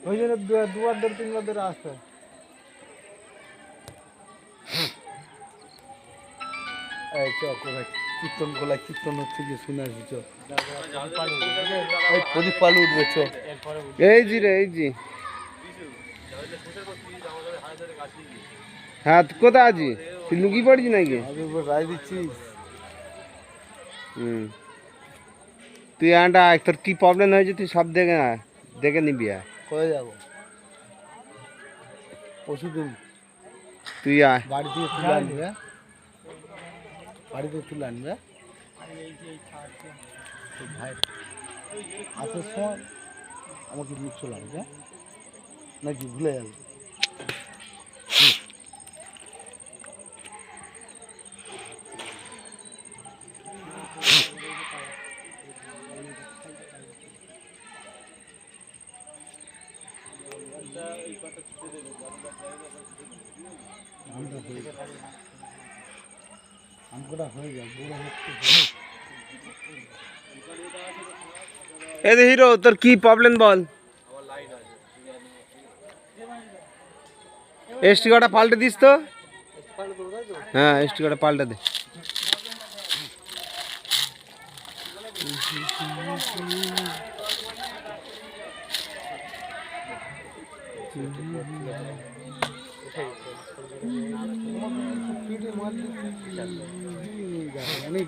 ওই জন্য দুবার ধরে তিনবার ধরে আসতে কীর্তন গোলা কীর্তন হচ্ছে যে শুনে আসি চ প্রদীপ পালু উঠবে চ এই জি রে এই জি হ্যাঁ কোথায় আছি তুই লুকি পড়ছি নাকি রায় দিচ্ছিস তুই আন্ডা তোর কি প্রবলেম হয়েছে তুই সব দেখে দেখে নিবি কোথায় যাবো পরশুদিন তুই আয় বাড়ি থেকে তুলে আনবি বাড়ি থেকে তুলে আনবি ভাই আসার সময় আমাকে নিয়ে চলে আসবে নাকি ভুলে যাবে হিরো তোর কি প্রবলেম বল এসটি কার্ডটা পাল্টে দিস তো হ্যাঁ এসটি কার্ডটা পাল্টে দে অনেক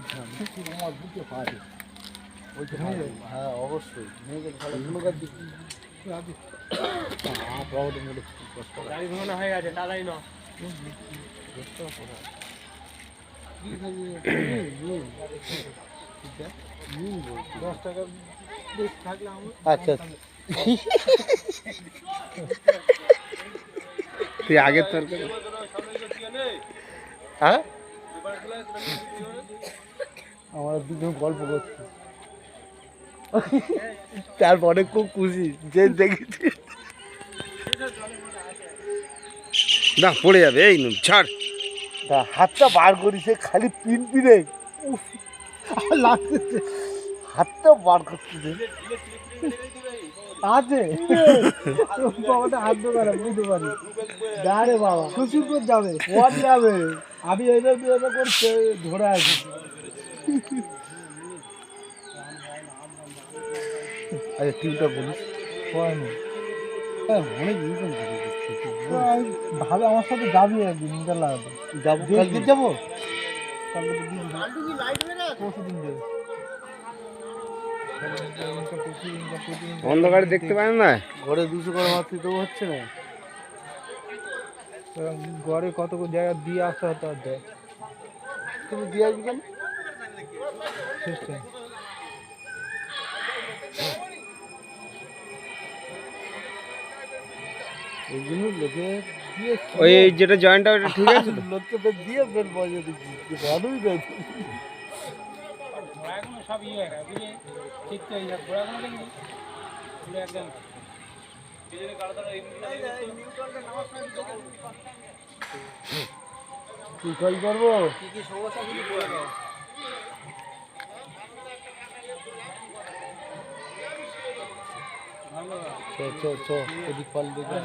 হ্যাঁ অবশ্যই গাড়ি ঘোরানো হয়ে গেছে টালাই না আচ্ছা তুই আগের তরকারি হ্যাঁ আমরা দুজন গল্প করছি তারপরে খুব খুশি যে দেখেছি না পড়ে যাবে এই নুন ছাড় হাতটা বার করিছে খালি পিন পিনে লাগতেছে হাতটা বার করতেছে আছে বাবাটা হাত দোকানে বুঝতে পারি রে বাবা শ্বশুর করে যাবে ওয়ার যাবে আমি এইভাবে করছে ধরে আছি আরে টিউটা বলিস অনেক ইনকাম ভাবে আমার সাথে যাবি একদিন ইনকাম লাগাতে যাবো কালকে যাবো অন্ধকারে দেখতে পারেন না ঘরে 200 করে মাত্র তো হচ্ছে না ঘরে কত জায়গা দিয়ে আসতে হতে তুমি দিয়ে আসবি কেন ওই যেটা জয়েন্টটা ওটা ঠিক আছে লোককে দিয়ে বের বজে দিচ্ছি ভালোই গেছে ঘোড়াগুলো সব হয়ে গেছে বুঝলি ঠিক তো এই ঘোড়াগুলো দেখবি পুরো একদম কি কল করবো কি কি সমস্যা কিছু করে দাও চ এদিক ফল দেখে